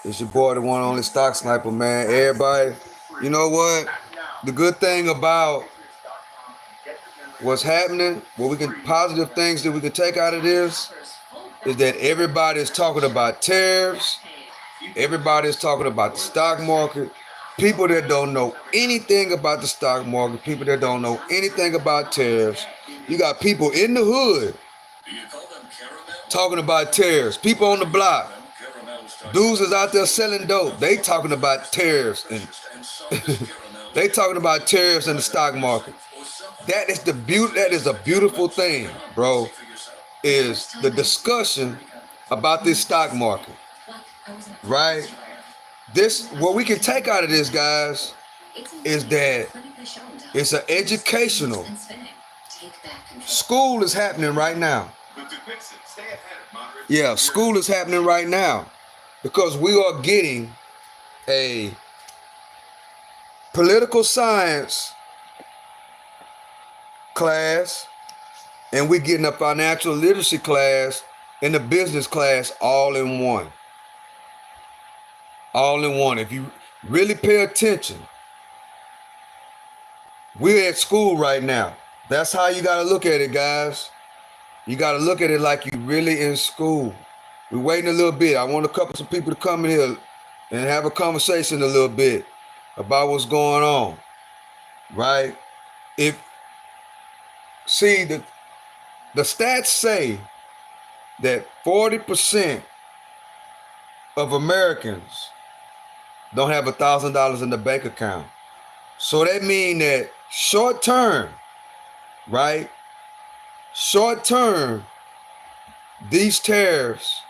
It's your boy, the one only Stock Sniper, man. Everybody, you know what? The good thing about what's happening, positive things that we can take out of this, is that everybody is talking about tariffs. Everybody is talking about the stock market. People that don't know anything about the stock market, people that don't know anything about tariffs. You got people in the hood talking about tariffs. People on the block. Dudes is out there selling dope. They talking about tariffs and they talking about tariffs in the stock market. That is a beautiful thing, bro. Is the discussion about this stock market, right? What we can take out of this, guys, is that it's an educational. School is happening right now. Yeah, school is happening right now because we are getting a political science class and we're getting a financial literacy class and a business class all in one. All in one. If you really pay attention, we're at school right now. That's how you got to look at it, guys. You got to look at it like you're really in school. We're waiting a little bit. I want some people to come in here and have a conversation a little bit about what's going on, right? The stats say that 40% of Americans don't have $1,000 in the bank account. So that means that short term, right? Short term, these tariffs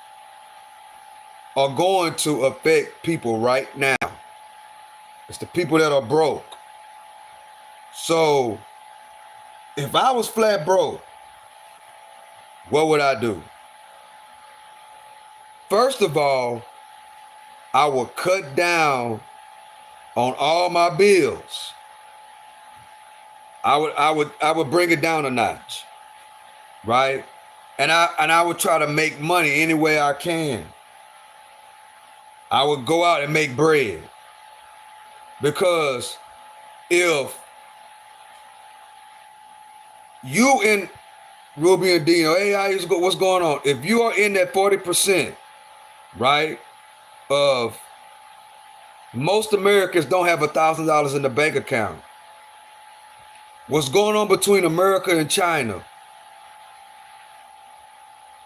are going to affect people right now. It's the people that are broke. So if I was flat broke, what would I do? First of all, I would cut down on all my bills. I would bring it down a notch, right? And I would try to make money any way I can. I would go out and make bread. Because if you in Ruby and Dino, hey, what's going on? If you are in that 40%, right, of most Americans don't have $1,000 in the bank account. What's going on between America and China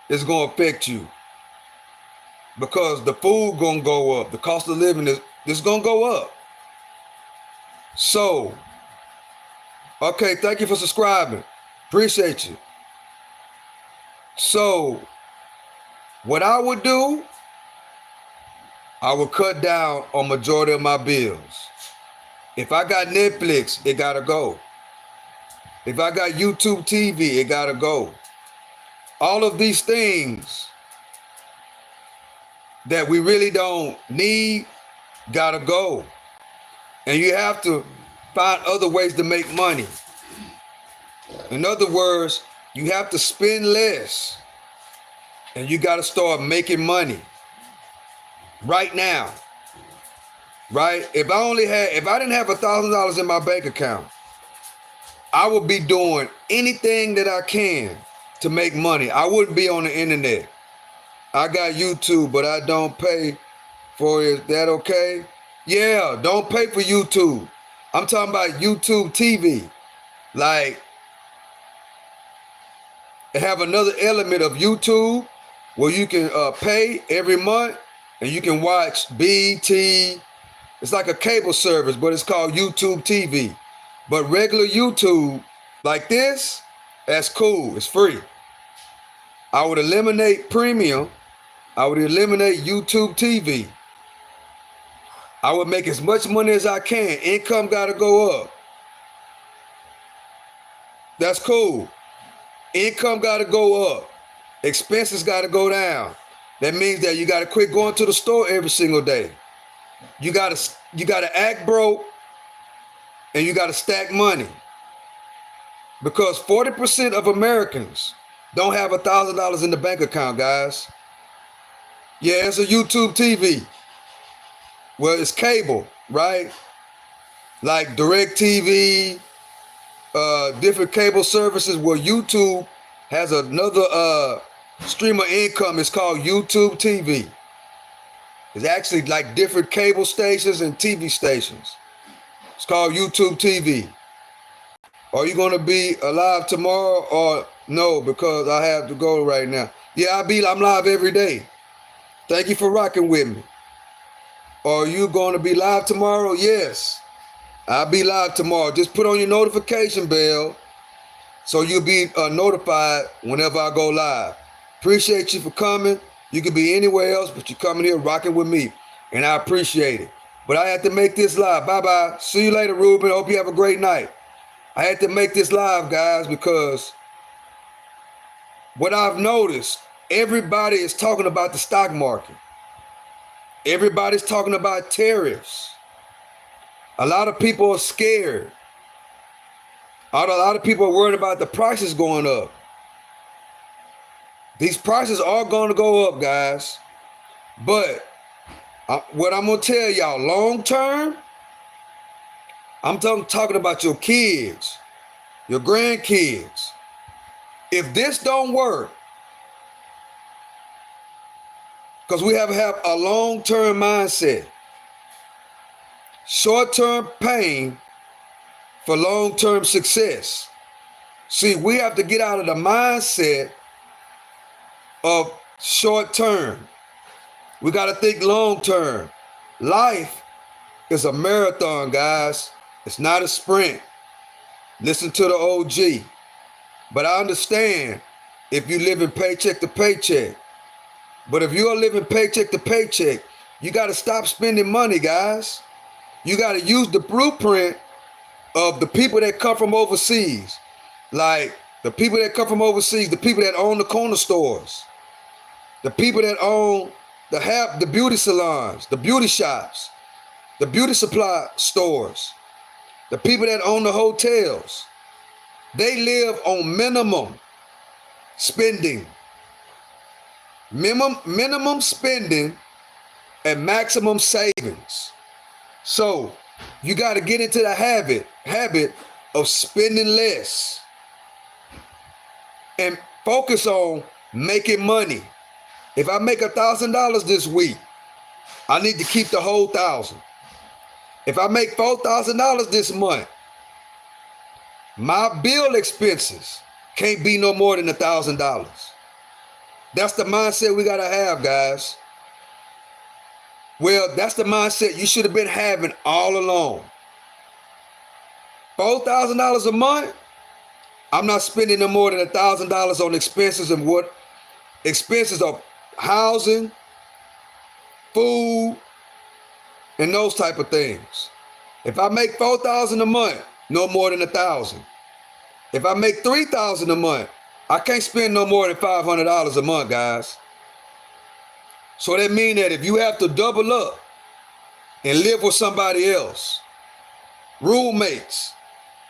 is going to affect you. Because the food going to go up. The cost of living is going to go up. So, okay, thank you for subscribing. Appreciate you. So, what I would do, I would cut down on majority of my bills. If I got Netflix, it gotta go. If I got YouTube TV, it gotta go. All of these things that we really don't need gotta go. And you have to find other ways to make money. In other words, you have to spend less and you got to start making money right now, right? If I didn't have $1,000 in my bank account, I would be doing anything that I can to make money. I wouldn't be on the internet. I got YouTube, but I don't pay for it. Is that okay? Yeah, don't pay for YouTube. I'm talking about YouTube TV. Like, have another element of YouTube where you can pay every month and you can watch BT. It's like a cable service, but it's called YouTube TV. But regular YouTube like this, that's cool. It's free. I would eliminate premium. I would eliminate YouTube TV. I would make as much money as I can. Income got to go up. That's cool. Income got to go up. Expenses got to go down. That means that you got to quit going to the store every single day. You got to act broke and you got to stack money. Because 40% of Americans don't have $1,000 in the bank account, guys. Yeah, it's a YouTube TV. Well, it's cable, right? Like DirecTV, different cable services. Where YouTube has another stream of income. It's called YouTube TV. It's actually like different cable stations and TV stations. It's called YouTube TV. Are you gonna be alive tomorrow or no? Because I have to go right now. Yeah, I'm live every day. Thank you for rocking with me. Are you gonna be live tomorrow? Yes, I'll be live tomorrow. Just put on your notification bell so you'll be notified whenever I go live. Appreciate you for coming. You could be anywhere else, but you're coming here rocking with me, and I appreciate it. But I had to make this live. Bye-bye. See you later, Ruben. Hope you have a great night. I had to make this live, guys, because what I've noticed, everybody is talking about the stock market. Everybody's talking about tariffs. A lot of people are scared. A lot of people are worried about the prices going up. These prices are going to go up, guys. But what I'm going to tell y'all, long term, I'm talking about your kids, your grandkids. If this don't work, because we have to have a long-term mindset, short-term pain for long-term success. See, we have to get out of the mindset of short-term. We got to think long-term. Life is a marathon, guys. It's not a sprint. Listen to the OG. But I understand if you live in paycheck to paycheck. But if you're living paycheck to paycheck, you got to stop spending money, guys. You got to use the blueprint of the people that come from overseas. Like the people that come from overseas, the people that own the corner stores, the people that own the beauty salons, the beauty shops, the beauty supply stores, the people that own the hotels. They live on minimum spending. Minimum spending and maximum savings. So you got to get into the habit of spending less and focus on making money. If I make $1,000 this week, I need to keep the whole $1,000. If I make $4,000 this month, my bill expenses can't be no more than $1,000. That's the mindset we got to have, guys. Well, that's the mindset you should have been having all along. $4,000 a month, I'm not spending no more than $1,000 on expenses and what expenses of housing, food, and those type of things. If I make $4,000 a month, no more than $1,000. If I make $3,000 a month, I can't spend no more than $500 a month, guys. So that means that if you have to double up and live with somebody else, roommates,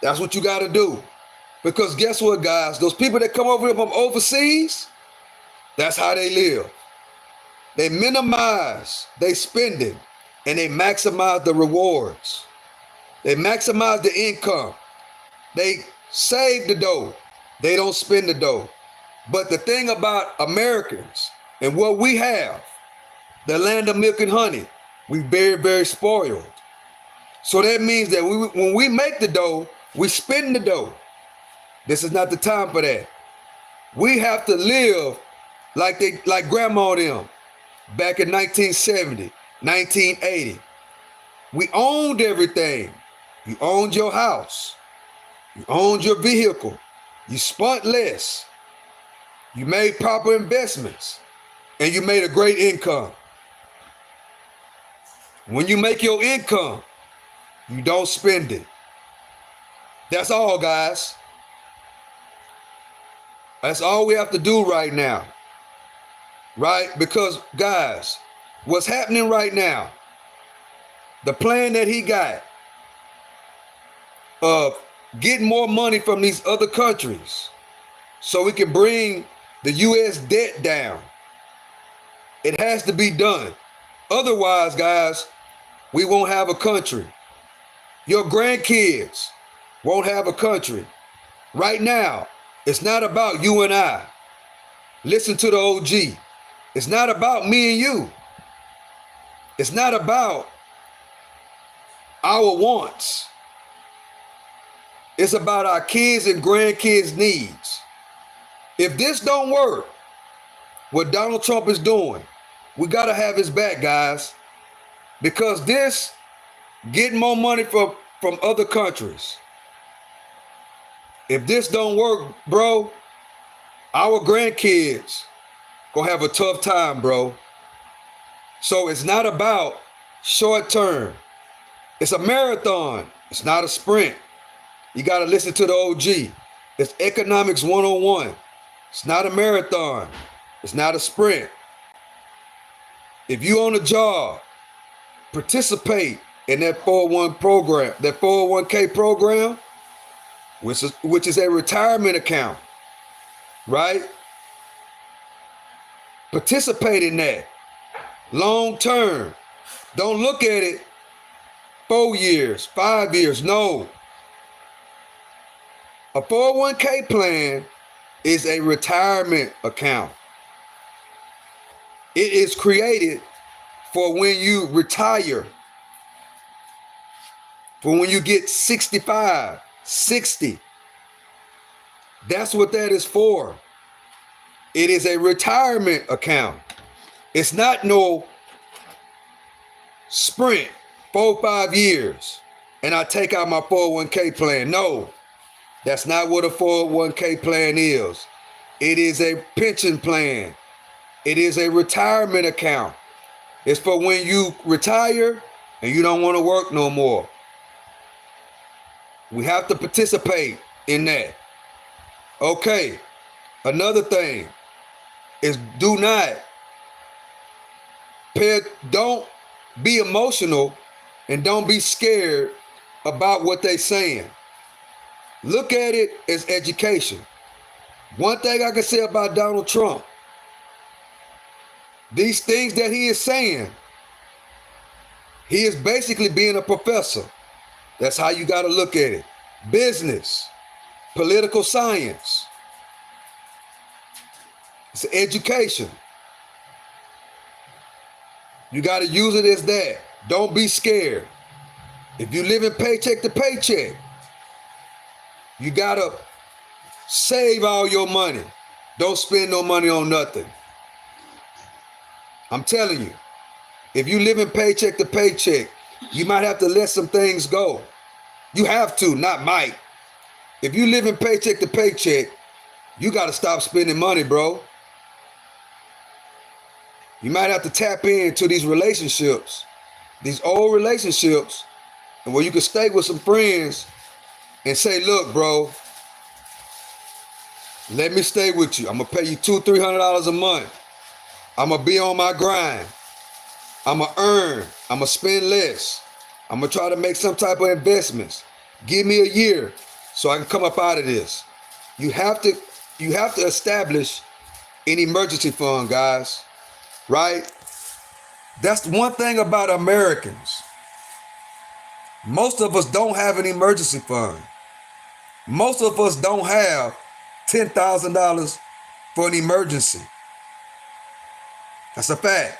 that's what you got to do. Because guess what, guys? Those people that come over here from overseas, that's how they live. They minimize their spending and they maximize the rewards. They maximize the income. They save the dough. They don't spend the dough. But the thing about Americans and what we have, the land of milk and honey, we very, very spoiled. So that means that when we make the dough, we spend the dough. This is not the time for that. We have to live like grandma and them back in 1970, 1980. We owned everything. You owned your house. You owned your vehicle. You spent less. You made proper investments. And you made a great income. When you make your income, you don't spend it. That's all, guys. That's all we have to do right now. Right? Because, guys, what's happening right now, the plan that he got of getting more money from these other countries so we can bring the U.S. debt down It has to be done. Otherwise, guys, we won't have a country. Your grandkids won't have a country. Right now, it's not about you and I. Listen to the OG. It's not about me and you. It's not about our wants. It's about our kids and grandkids' needs. If this don't work, what Donald Trump is doing, we got to have his back, guys. Because this, getting more money from other countries. If this don't work, bro, our grandkids gonna have a tough time, bro. So it's not about short term. It's a marathon. It's not a sprint. You gotta listen to the OG. It's economics 101. It's not a marathon. It's not a sprint. If you own a job, participate in that 401k program, which is a retirement account, right? Participate in that long term. Don't look at it 4 years, 5 years. No. A 401k plan is a retirement account. It is created for when you retire, for when you get 65, 60. That's what that is for. It is a retirement account. It's not no sprint, 4 or 5 years, and I take out my 401k plan. No, that's not what a 401k plan is. It is a pension plan. It is a retirement account. It's for when you retire and you don't want to work no more. We have to participate in that. Okay, another thing is don't be emotional and don't be scared about what they're saying. Look at it as education. One thing I can say about Donald Trump, these things that he is saying, he is basically being a professor. That's how you got to look at it. Business, political science. It's education. You got to use it as that. Don't be scared. If you live in paycheck to paycheck, you got to save all your money. Don't spend no money on nothing. I'm telling you, if you live in paycheck to paycheck, you might have to let some things go. You have to, not might. If you live in paycheck to paycheck, you got to stop spending money, bro. You might have to tap into these relationships, these old relationships, and where you can stay with some friends and say, look, bro, let me stay with you. I'm going to pay you $200-$300 a month. I'm going to be on my grind. I'm going to earn. I'm going to spend less. I'm going to try to make some type of investments. Give me a year so I can come up out of this. You have to establish an emergency fund, guys, right? That's one thing about Americans. Most of us don't have an emergency fund. Most of us don't have $10,000 for an emergency. That's a fact.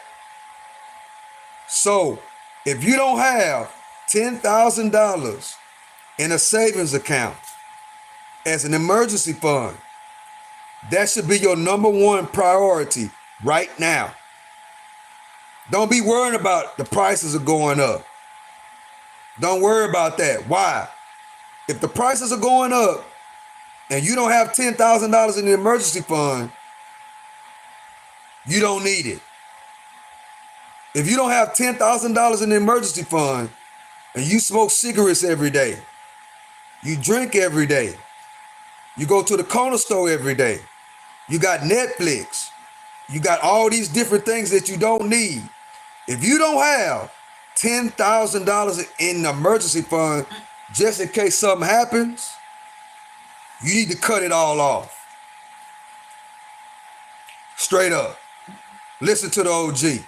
So if you don't have $10,000 in a savings account as an emergency fund, that should be your number one priority right now. Don't be worrying about the prices are going up. Don't worry about that. Why? If the prices are going up and you don't have $10,000 in the emergency fund, you don't need it. If you don't have $10,000 in the emergency fund and you smoke cigarettes every day, you drink every day, you go to the corner store every day, you got Netflix, you got all these different things that you don't need. If you don't have $10,000 in the emergency fund just in case something happens, you need to cut it all off. Straight up. listen to the OG.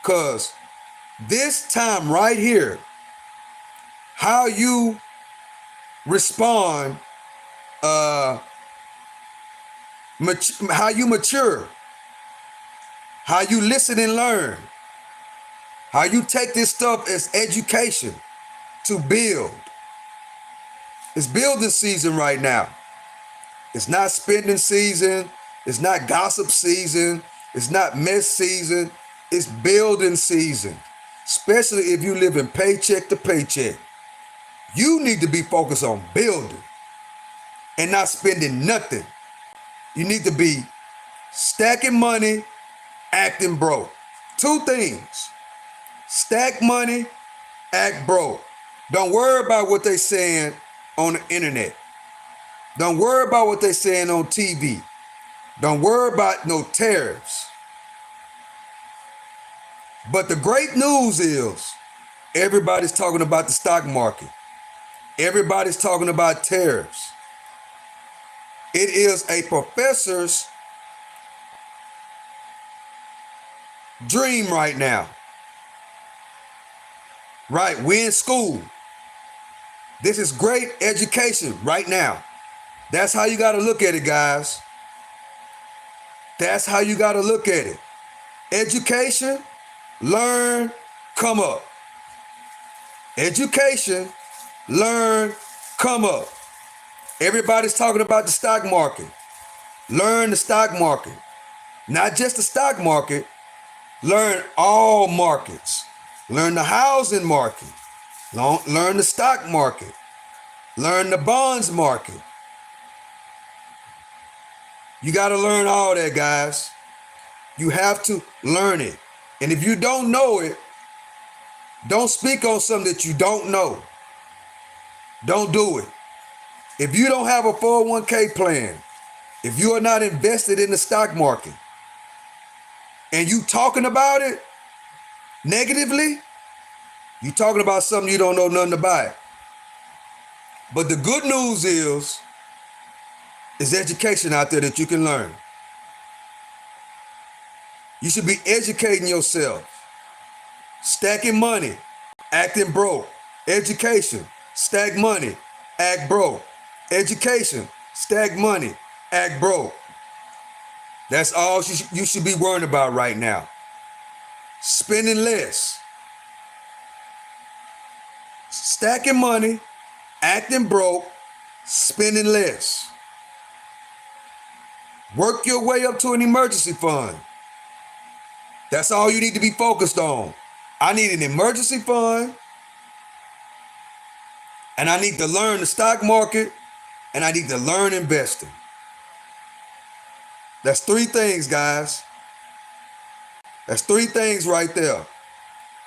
Because this time right here, how you respond, how you mature, how you listen and learn, how you take this stuff as education to build. It's building season right now. It's not spending season. It's not gossip season. It's not mess season. It's building season. Especially if you live in paycheck to paycheck. You need to be focused on building and not spending nothing. You need to be stacking money, acting broke. Two things. Stack money, act broke. Don't worry about what they're saying on the internet. Don't worry about what they're saying on TV. Don't worry about no tariffs. But the great news is everybody's talking about the stock market. Everybody's talking about tariffs. It is a professor's dream right now. Right, we're in school. This is great education right now. That's how you got to look at it, guys. That's how you got to look at it. Education, learn, come up. Education, learn, come up. Everybody's talking about the stock market. Learn the stock market. Not just the stock market, learn all markets. Learn the housing market. Learn the stock market. Learn the bonds market. You got to learn all that, guys. You have to learn it. And if you don't know it, don't speak on something that you don't know. Don't do it. If you don't have a 401k plan, if you are not invested in the stock market, and you talking about it negatively, you talking about something you don't know nothing about. But the good news is education out there that you can learn. You should be educating yourself. Stacking money, acting broke. Education, stack money, act broke. Education, stack money, act broke. That's all you should be worrying about right now. Spending less. Stacking money, acting broke, spending less. Work your way up to an emergency fund. That's all you need to be focused on. I need an emergency fund, and I need to learn the stock market, and I need to learn investing. That's three things, guys. That's three things right there.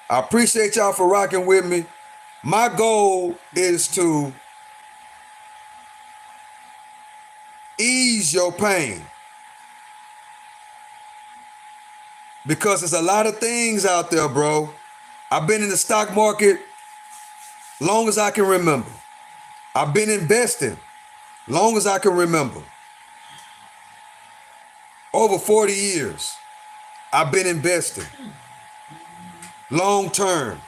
I appreciate y'all for rocking with me. My goal is to ease your pain. Because there's a lot of things out there, bro. I've been in the stock market long as I can remember. I've been investing long as I can remember. Over 40 years, I've been investing. Long term.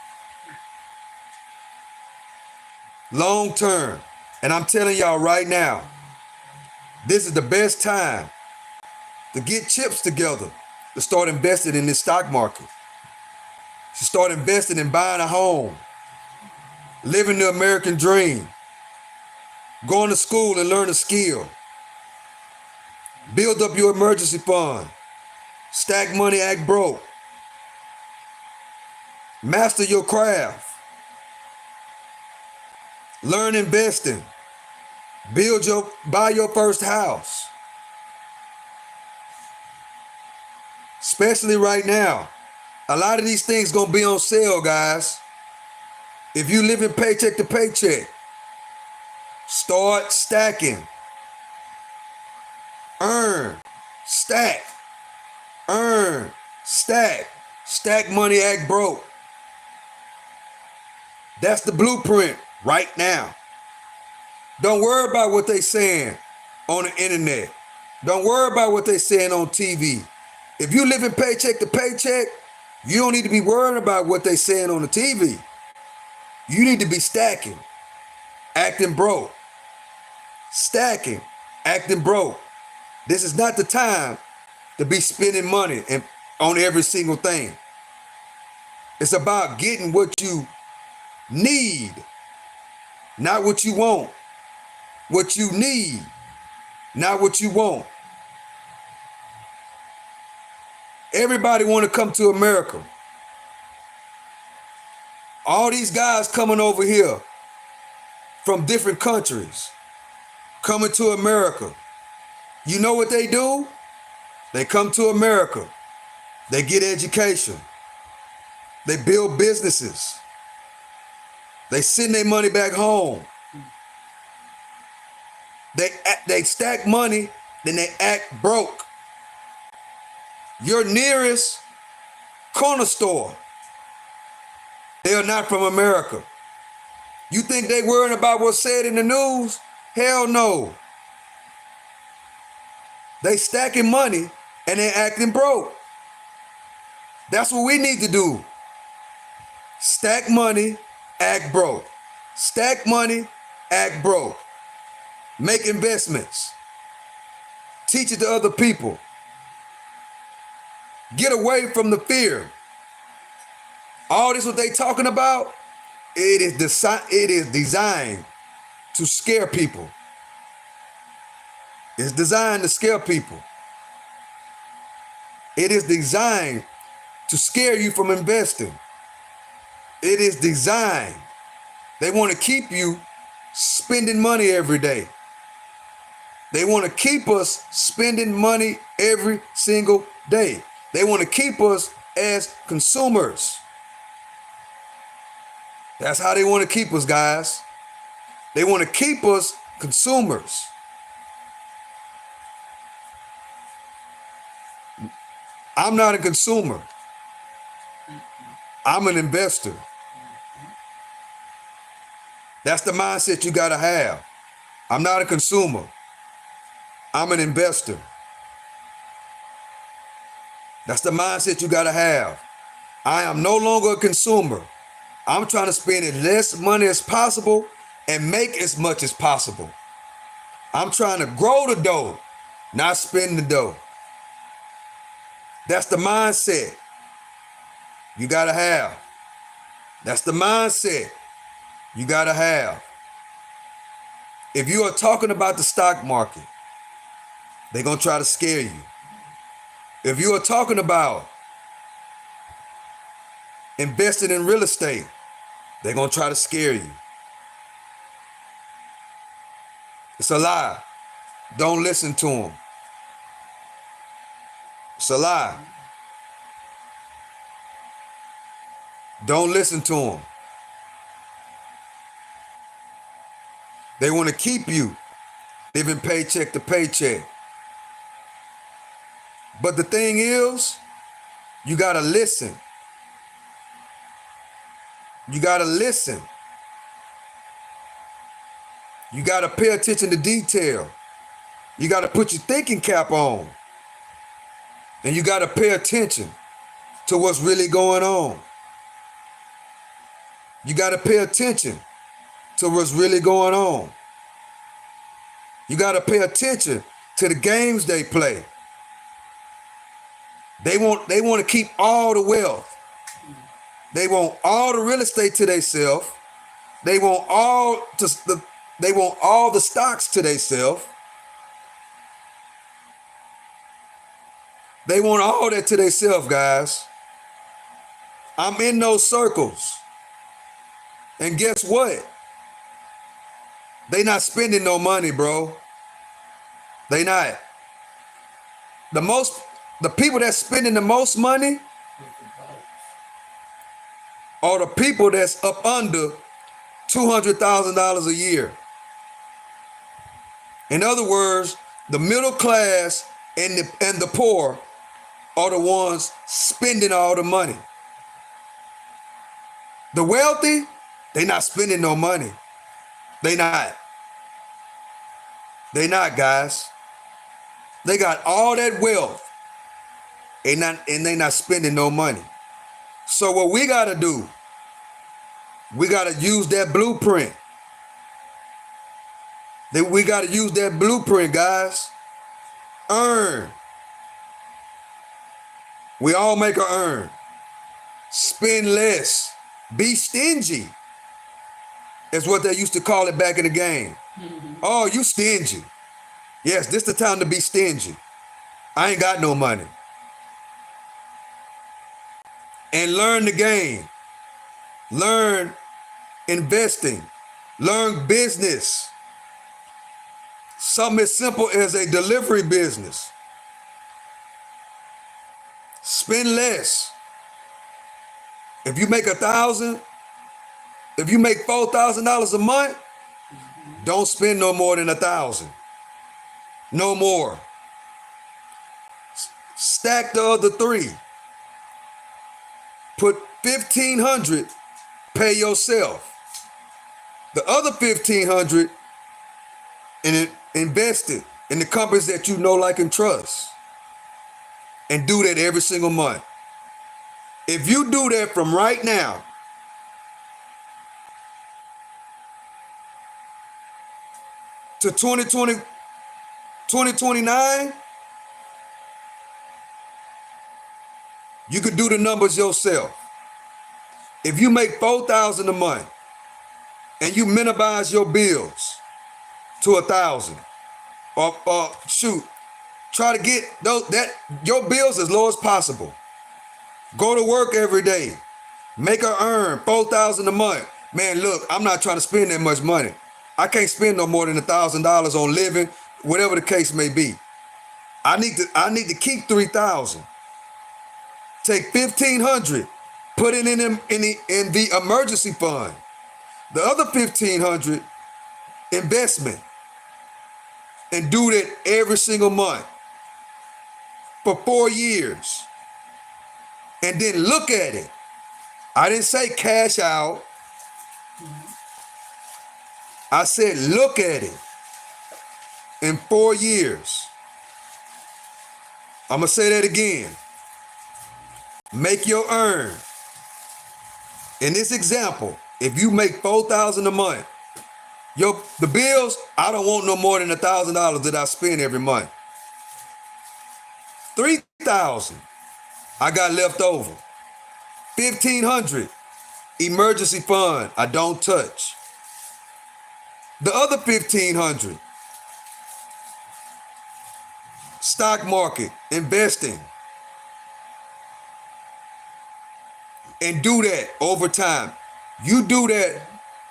Long term. And I'm telling y'all right now, this is the best time to get chips together to start investing in this stock market. To start investing in buying a home, living the American dream, going to school and learn a skill, build up your emergency fund, stack money, act broke, master your craft, learn investing, buy your first house. Especially right now. A lot of these things gonna be on sale, guys. If you live in paycheck to paycheck, start stacking. Earn, stack, earn, stack. Stack money, act broke. That's the blueprint right now. Don't worry about what they saying on the internet. Don't worry about what they saying on TV. If you living paycheck to paycheck, you don't need to be worrying about what they saying on the TV. You need to be stacking, acting broke. Stacking, acting broke. This is not the time to be spending money on every single thing. It's about getting what you need, not what you want. What you need, not what you want. Everybody want to come to America. All these guys coming over here from different countries, coming to America. You know what they do? They come to America. They get education. They build businesses. They send their money back home. They stack money, then they act broke. Your nearest corner store, they are not from America. You think they worrying about what's said in the news? Hell no. They stacking money and they acting broke. That's what we need to do. Stack money, act broke. Stack money, act broke. Make investments. Teach it to other people. Get away from the fear. All this what they talking about, it is designed to scare people. It's designed to scare people. It is designed to scare you from investing. It is designed. They want to keep you spending money every day. They want to keep us spending money every single day. They want to keep us as consumers. That's how they want to keep us, guys. They want to keep us consumers. I'm not a consumer. I'm an investor. That's the mindset you got to have. I'm not a consumer. I'm an investor. That's the mindset you got to have. I am no longer a consumer. I'm trying to spend as less money as possible and make as much as possible. I'm trying to grow the dough, not spend the dough. That's the mindset you got to have. That's the mindset you got to have. If you are talking about the stock market, they're going to try to scare you. If you are talking about investing in real estate, they're going to try to scare you. It's a lie. Don't listen to them. It's a lie. Don't listen to them. They want to keep you living paycheck to paycheck. But the thing is, you got to listen. You got to listen. You got to pay attention to detail. You got to put your thinking cap on. And you got to pay attention to what's really going on. You got to pay attention to what's really going on. You got to pay attention to the games they play. They want to keep all the wealth. They want all the real estate to themselves. They want all the stocks to themselves. They want all that to themselves, guys. I'm in those circles. And guess what? They not spending no money, bro. They not. The people that's spending the most money are the people that's up under $200,000 a year. In other words, the middle class and the poor are the ones spending all the money. The wealthy, they not spending no money. They not. They not, guys. They got all that wealth and they not spending no money. So what we got to do, we got to use that blueprint. We got to use that blueprint, guys. Earn. We all make a earn. Spend less. Be stingy. Is what they used to call it back in the game. Oh, you stingy. Yes, this the time to be stingy. I ain't got no money. And learn the game. Learn investing. Learn business. Something as simple as a delivery business. Spend less. If you make $1,000, if you make $4,000 a month, don't spend no more than $1,000. No more. Stack the other three. Put $1,500, pay yourself. The other $1,500 and invest it in the companies that you know, like, and trust. And do that every single month. If you do that from right now to 2029, you could do the numbers yourself. If you make $4,000 a month and you minimize your bills to $1,000, or shoot, try to get your bills as low as possible. Go to work every day. Make her earn $4,000 a month. Man, look, I'm not trying to spend that much money. I can't spend no more than $1,000 on living, whatever the case may be. I need to keep $3,000. Take $1,500, put it in the emergency fund. The other $1,500 investment, and do that every single month for 4 years. And then look at it. I didn't say cash out. I said look at it in 4 years. I'm going to say that again. Make your earn. In this example, if you make $4,000 a month, the bills, I don't want no more than $1,000 that I spend every month. $3,000 I got left over. $1,500 emergency fund I don't touch. The other $1,500 stock market investing. And do that over time. You do that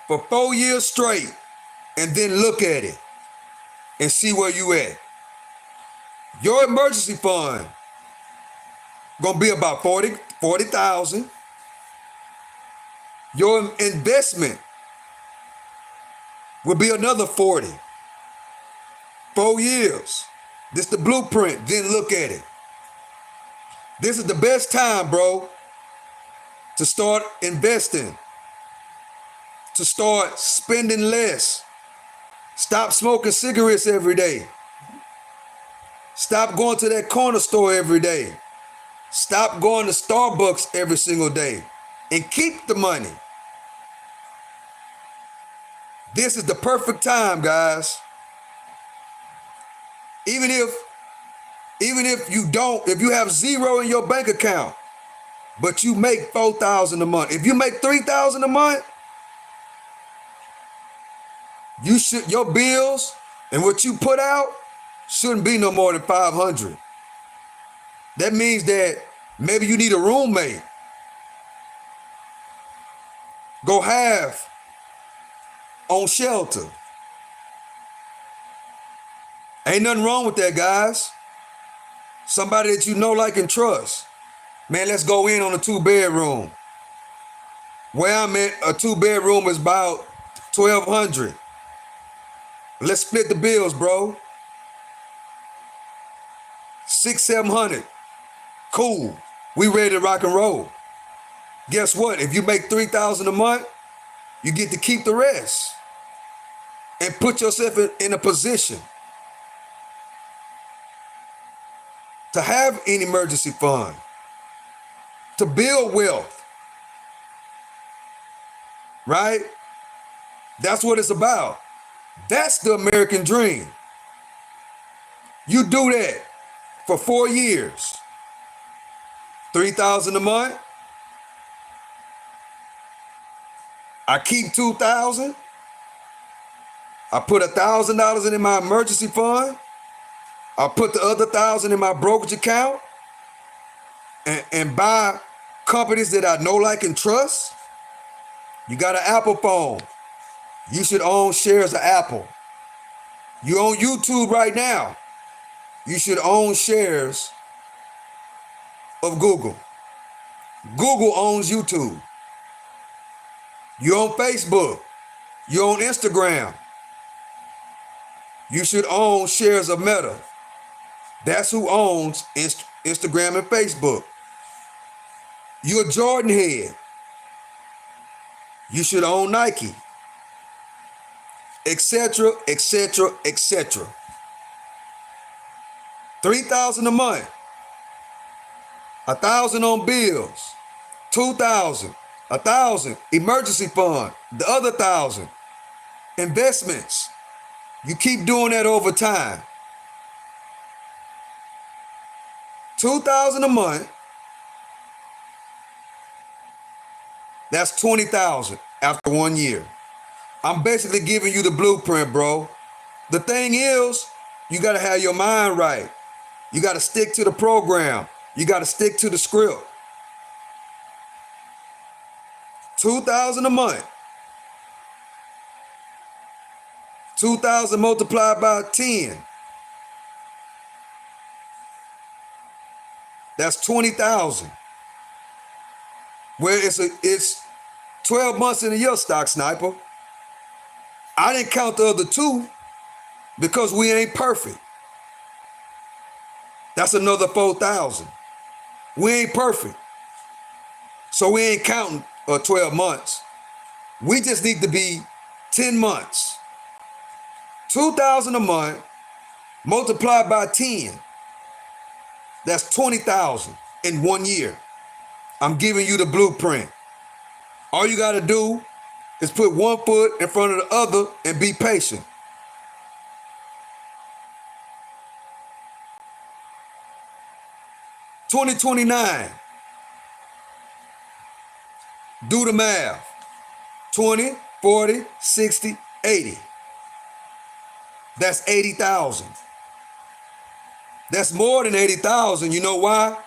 for 4 years straight, and then look at it and see where you at. Your emergency fund gonna be about 40,000. Your investment will be another 40. 4 years. This the blueprint. Then look at it. This is the best time, bro, to start investing, to start spending less. Stop smoking cigarettes every day. Stop going to that corner store every day. Stop going to Starbucks every single day, and keep the money. This is the perfect time, guys. Even if you have zero in your bank account, but you make $4,000 a month. If you make $3,000 a month, your bills and what you put out shouldn't be no more than $500. That means that maybe you need a roommate. Go half on shelter. Ain't nothing wrong with that, guys. Somebody that you know, like, and trust. Man, let's go in on a 2-bedroom. Where I'm at, a 2-bedroom is about $1,200. Let's split the bills, bro. $600-700. Cool. We ready to rock and roll. Guess what? If you make $3,000 a month, you get to keep the rest and put yourself in a position to have an emergency fund, to build wealth, right? That's what it's about. That's the American dream. You do that for 4 years, $3,000 a month. I keep $2,000. I put $1,000 in my emergency fund. I put the other $1,000 in my brokerage account and buy companies that I know, like, and trust. You got an Apple phone. You should own shares of Apple. You on YouTube right now. You should own shares of Google. Google owns YouTube. You on Facebook. You on Instagram. You should own shares of Meta. That's who owns Instagram and Facebook. You're a Jordan head. You should own Nike, etc., etc., etc. $3,000 a month, $1,000 on bills, $2,000, $1,000 emergency fund, the other $1,000 investments. You keep doing that over time. $2,000 a month. That's $20,000 after 1 year. I'm basically giving you the blueprint, bro. The thing is, you got to have your mind right. You got to stick to the program. You got to stick to the script. $2,000 a month. 2,000 multiplied by 10. That's 20,000. Where it's 12 months in a year, Stock Sniper. I didn't count the other 2 because we ain't perfect. That's another 4,000. We ain't perfect. So we ain't counting 12 months. We just need to be 10 months. 2,000 a month multiplied by 10. That's 20,000 in 1 year. I'm giving you the blueprint. All you got to do is put one foot in front of the other and be patient. $20.29. Do the math. 20, 40, 60, 80. That's 80,000. That's more than 80,000. You know why?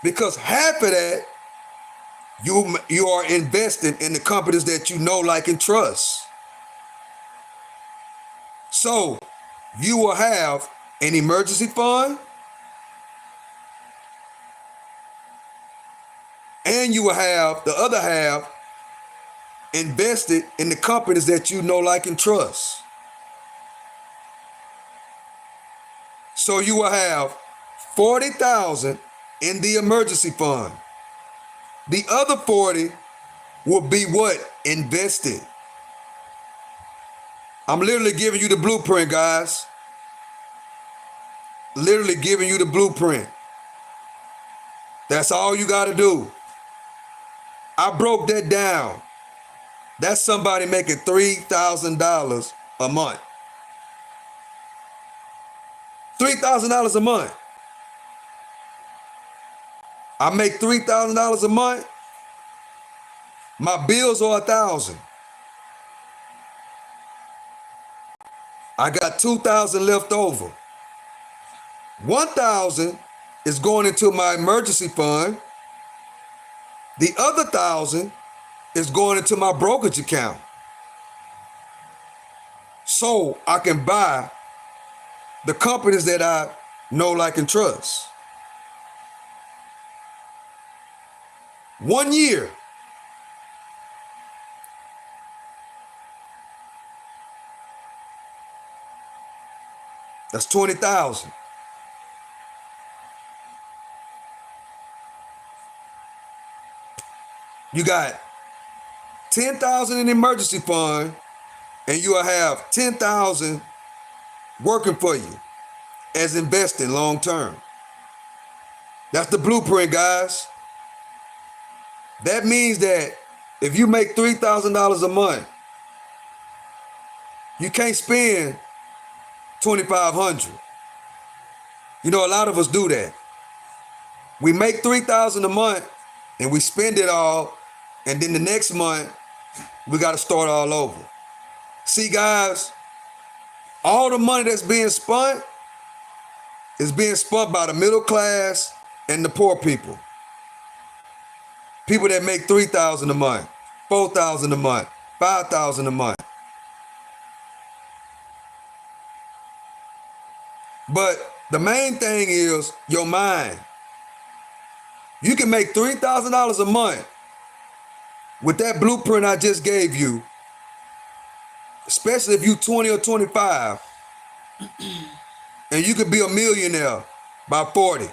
Because half of that you are investing in the companies that you know, like, and trust. So you will have an emergency fund, and you will have the other half invested in the companies that you know, like, and trust. So you will have 40,000 in the emergency fund. The other 40 will be what? Invested. I'm literally giving you the blueprint, guys. Literally giving you the blueprint. That's all you got to do. I broke that down. That's somebody making $3,000 a month. $3,000 a month. I make $3,000 a month. My bills are $1,000. I got $2,000 left over. $1,000 is going into my emergency fund. The other $1,000 is going into my brokerage account. So I can buy the companies that I know, like, and trust. 1 year. That's 20,000. You got 10,000 in the emergency fund, and you will have 10,000 working for you as investing long term. That's the blueprint, guys. That means that if you make $3,000 a month, you can't spend $2,500. You know, a lot of us do that. We make $3,000 a month and we spend it all, and then the next month we got to start all over. See, guys, all the money that's being spent is being spent by the middle class and the poor people. People that make $3,000 a month, $4,000 a month, $5,000 a month. But the main thing is your mind. You can make $3,000 a month with that blueprint I just gave you, especially if you're 20 or 25, and you could be a millionaire by 40.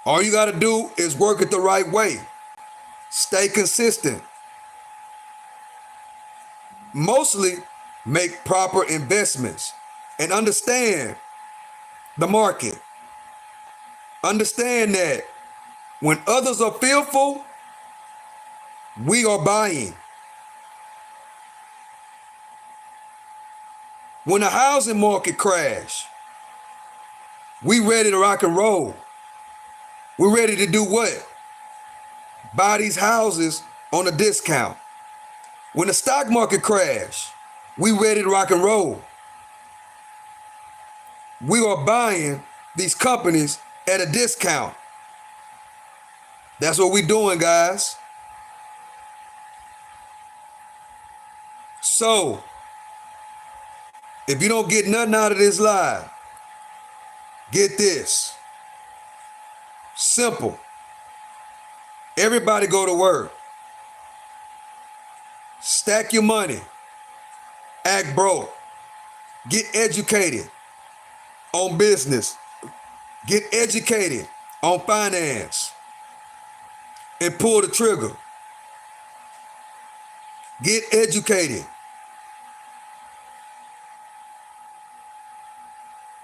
All you got to do is work it the right way. Stay consistent. Mostly make proper investments and understand the market. Understand that when others are fearful, we are buying. When the housing market crash, we ready to rock and roll. We're ready to do what? Buy these houses on a discount. When the stock market crash, we ready to rock and roll. We are buying these companies at a discount. That's what we're doing, guys. So, if you don't get nothing out of this live, get this. Simple. Everybody go to work. Stack your money. Act broke. Get educated on business. Get educated on finance. And pull the trigger. Get educated.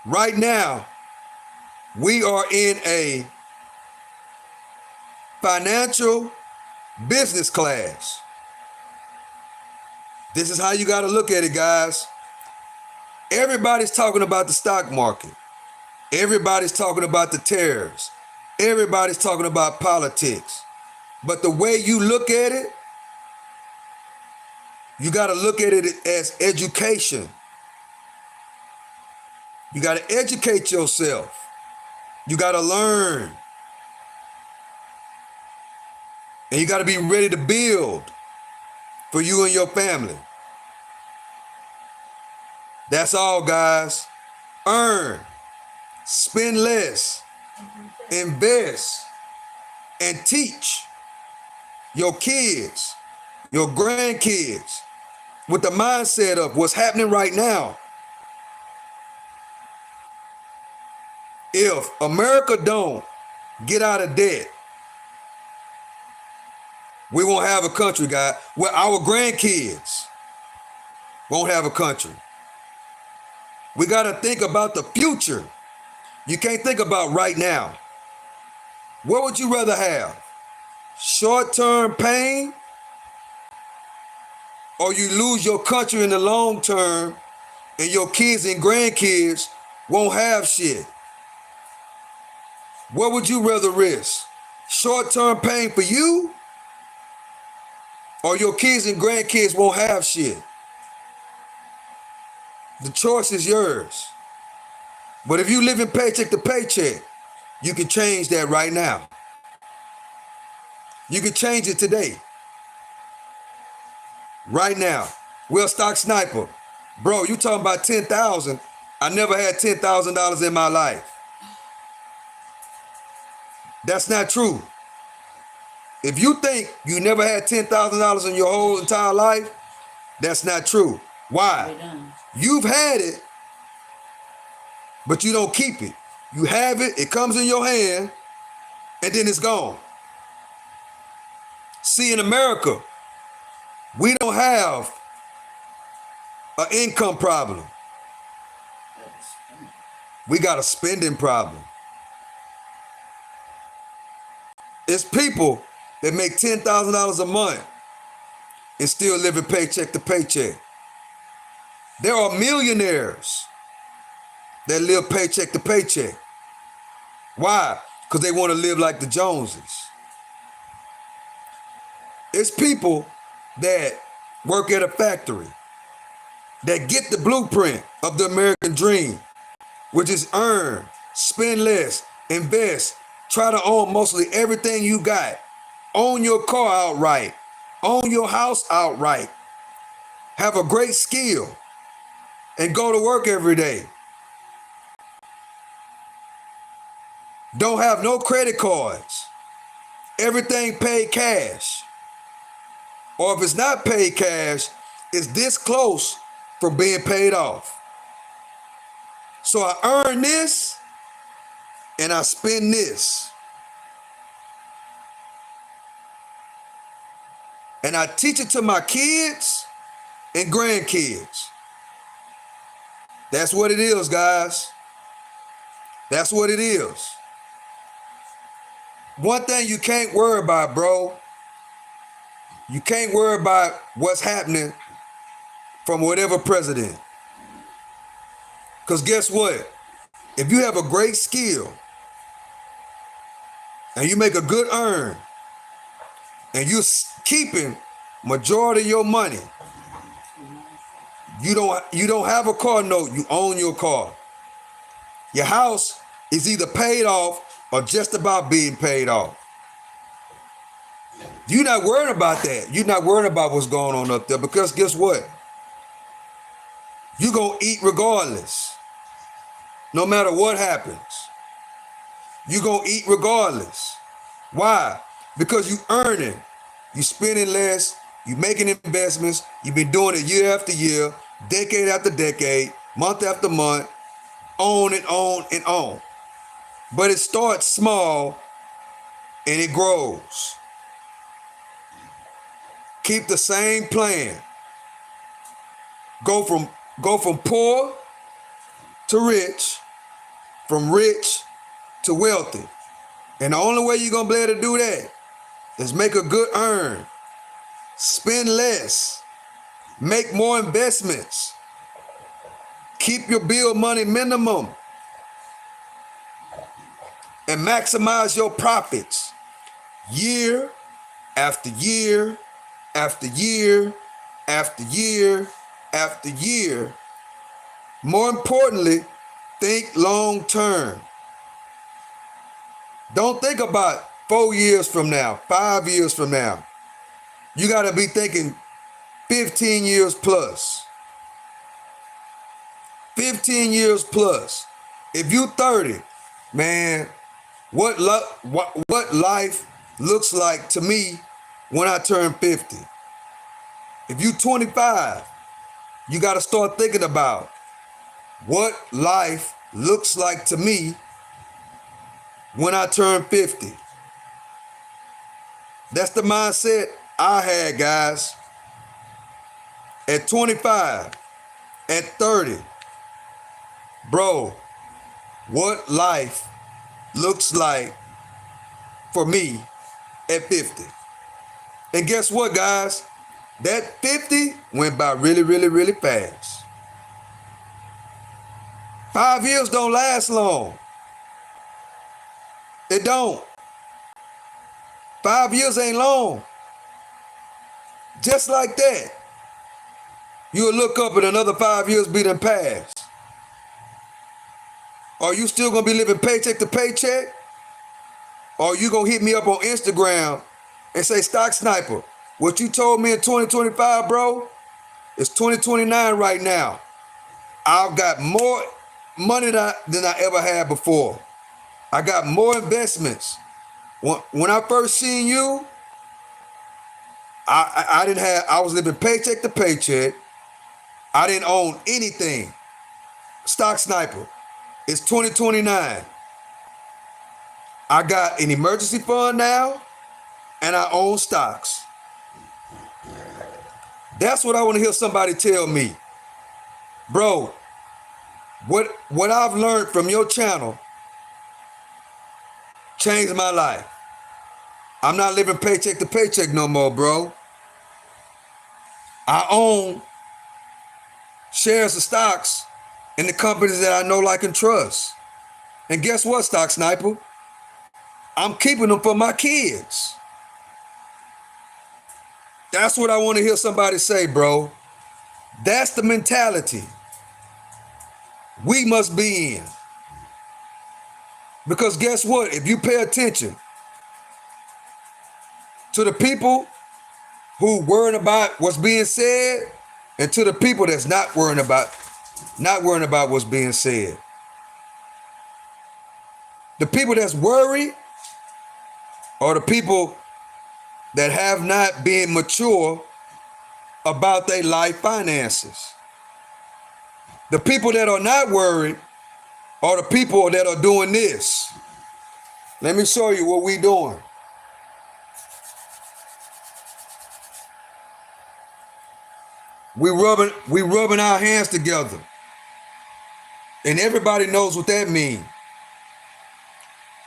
Right now, we are in a financial business class. This is how you got to look at it, guys. Everybody's talking about the stock market. Everybody's talking about the tariffs. Everybody's talking about politics. But the way you look at it, you got to look at it as education. You got to educate yourself. You got to learn. And you got to be ready to build for you and your family. That's all, guys. Earn, spend less, invest, and teach your kids, your grandkids, with the mindset of what's happening right now. If America don't get out of debt, we won't have a country, guys. Well, our grandkids won't have a country. We got to think about the future. You can't think about right now. What would you rather have? Short-term pain? Or you lose your country in the long term and your kids and grandkids won't have shit? What would you rather risk? Short-term pain for you? Or your kids and grandkids won't have shit? The choice is yours. But if you live in paycheck to paycheck, you can change that right now. You can change it today. Right now. Will Stock Sniper. Bro, you talking about 10,000. I never had $10,000 in my life. That's not true. If you think you never had $10,000 in your whole entire life, that's not true. Why? You've had it, but you don't keep it. You have it, it comes in your hand, and then it's gone. See, in America, we don't have an income problem. We got a spending problem. It's people that make $10,000 a month and still living paycheck to paycheck. There are millionaires that live paycheck to paycheck. Why? Because they want to live like the Joneses. It's people that work at a factory that get the blueprint of the American dream, which is earn, spend less, invest, try to own mostly everything you got. Own your car outright. Own your house outright. Have a great skill and go to work every day. Don't have no credit cards. Everything paid cash. Or if it's not paid cash, it's this close from being paid off. So I earn this and I spend this. And I teach it to my kids and grandkids. That's what it is, guys. That's what it is. One thing you can't worry about, bro. You can't worry about what's happening from whatever president. Because guess what? If you have a great skill and you make a good earn and you're keeping majority of your money, you don't have a car note, you own your car. Your house is either paid off or just about being paid off. You're not worried about that. You're not worried about what's going on up there because guess what? You're going to eat regardless. No matter what happens. You're going to eat regardless. Why? Because you earning. You spending less. You making investments. You've been doing it year after year, decade after decade, month after month, on and on and on. But it starts small and it grows. Keep the same plan. Go from poor to rich, from rich to wealthy. And the only way you're gonna be able to do that is make a good earn, spend less, make more investments, keep your bill money minimum, and maximize your profits year after year after year after year after year. More importantly, think long term. Don't think about 4 years from now, 5 years from now. You got to be thinking 15 years plus. 15 years plus. If you 30, man, what life looks like to me when I turn 50. If you 25, you got to start thinking about what life looks like to me when I turn 50. That's the mindset I had, guys. At 25, at 30, bro, what life looks like for me at 50. And guess what, guys? That 50 went by really, really, really fast. 5 years don't last long. It don't. 5 years ain't long. Just like that. You'll look up and another 5 years be done passed. Are you still gonna be living paycheck to paycheck? Or are you gonna hit me up on Instagram and say, Stock Sniper, what you told me in 2025, bro, it's 2029 right now. I've got more money than I ever had before. I got more investments. When I first seen you, I was living paycheck to paycheck. I didn't own anything. Stock Sniper, it's 2029. I got an emergency fund now, and I own stocks. That's what I want to hear somebody tell me. Bro, What I've learned from your channel changed my life. I'm not living paycheck to paycheck no more, bro. I own shares of stocks in the companies that I know, like, and trust. And guess what, Stock Sniper? I'm keeping them for my kids. That's what I want to hear somebody say, bro. That's the mentality we must be in. Because guess what? If you pay attention to the people who worrying about what's being said, and to the people that's not worrying about what's being said. The people that's worried are the people that have not been mature about their life finances. The people that are not worried are the people that are doing this. Let me show you what we doing. We rubbing our hands together. And everybody knows what that means.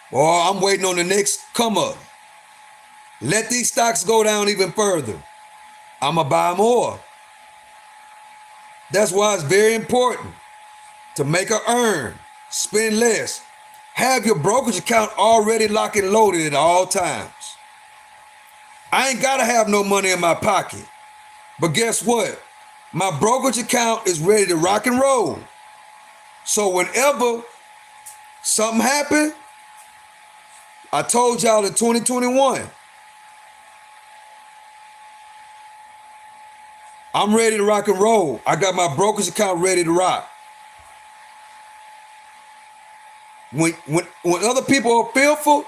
Or I'm waiting on the next come up. Let these stocks go down even further. I'ma buy more. That's why it's very important to make a earn, spend less. Have your brokerage account already locked and loaded at all times. I ain't gotta have no money in my pocket. But guess what? My brokerage account is ready to rock and roll. So whenever something happens, I told y'all in 2021, I'm ready to rock and roll. I got my brokerage account ready to rock. When other people are fearful,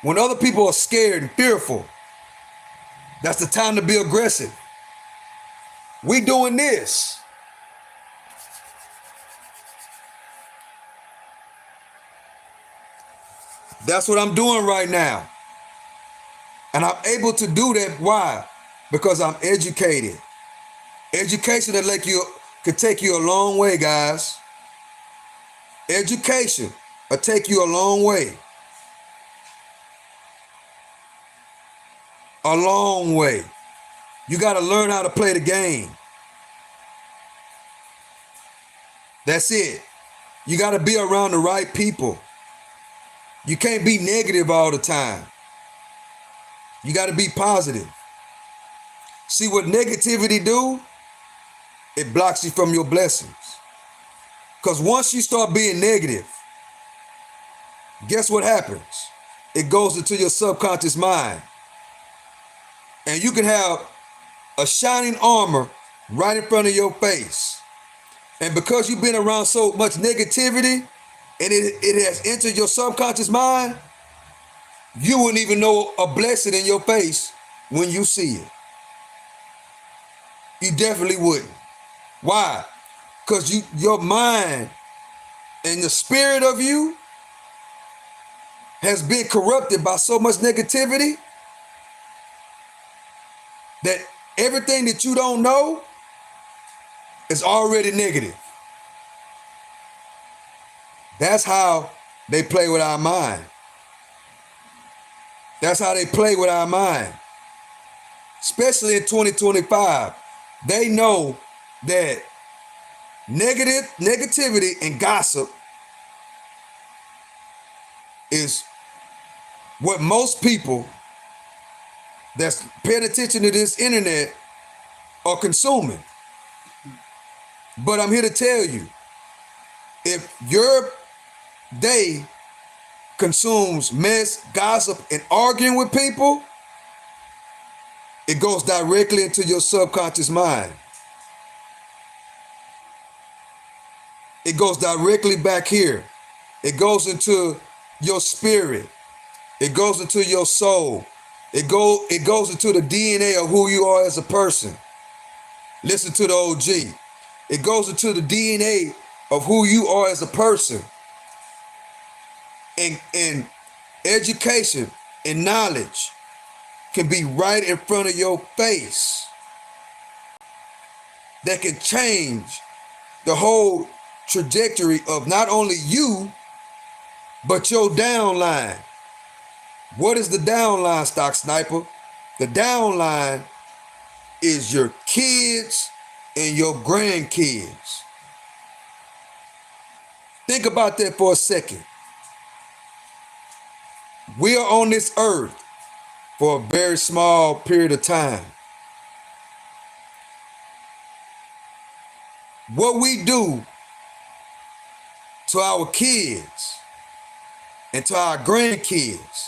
when other people are scared and fearful, that's the time to be aggressive. We doing this. That's what I'm doing right now. And I'm able to do that. Why? Because I'm educated. Education could take you a long way, guys. Education will take you a long way. A long way. You got to learn how to play the game. That's it. You got to be around the right people. You can't be negative all the time. You got to be positive. See what negativity do? It blocks you from your blessings. Because once you start being negative, guess what happens? It goes into your subconscious mind. And you can have a shining armor right in front of your face. And because you've been around so much negativity, and it has entered your subconscious mind, you wouldn't even know a blessing in your face when you see it. You definitely wouldn't. Why? Because your mind and the spirit of you has been corrupted by so much negativity that everything that you don't know is already negative. That's how they play with our mind. That's how they play with our mind. Especially in 2025. They know that negativity and gossip is what most people that's paying attention to this internet are consuming. But I'm here to tell you, if your day consumes mess, gossip, and arguing with people, it goes directly into your subconscious mind. It goes directly back here. It goes into your spirit. It goes into your soul. It goes into the DNA of who you are as a person. Listen to the OG. It goes into the DNA of who you are as a person. And education and knowledge can be right in front of your face. That can change the whole trajectory of not only you, but your downline. What is the downline, Stock Sniper? The downline is your kids and your grandkids. Think about that for a second. We are on this earth for a very small period of time. What we do to our kids and to our grandkids,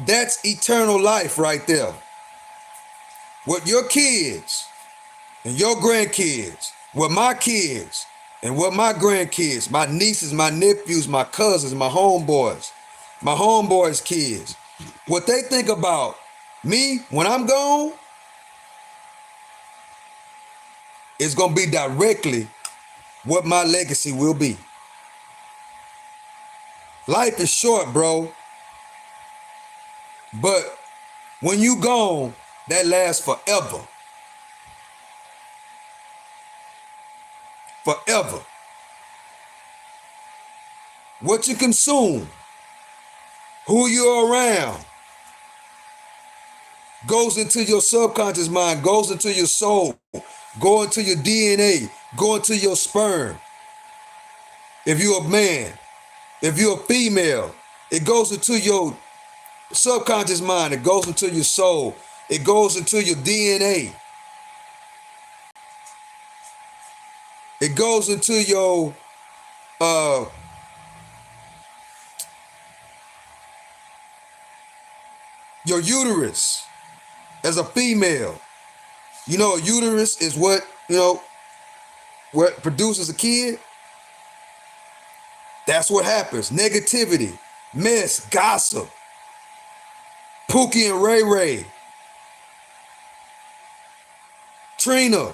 that's eternal life right there. What your kids and your grandkids, what my kids and what my grandkids, my nieces, my nephews, my cousins, my homeboys' kids, what they think about me when I'm gone is going to be directly what my legacy will be. Life is short, bro. But when you gone, that lasts forever. Forever. What you consume, who you're around, goes into your subconscious mind, goes into your soul, go into your DNA, go into your sperm. If you're a man, if you're a female, it goes into your subconscious mind, it goes into your soul, it goes into your DNA. It goes into your uterus as a female. You know, a uterus is what produces a kid. That's what happens. Negativity, mess, gossip, Pookie and Ray Ray, Trina,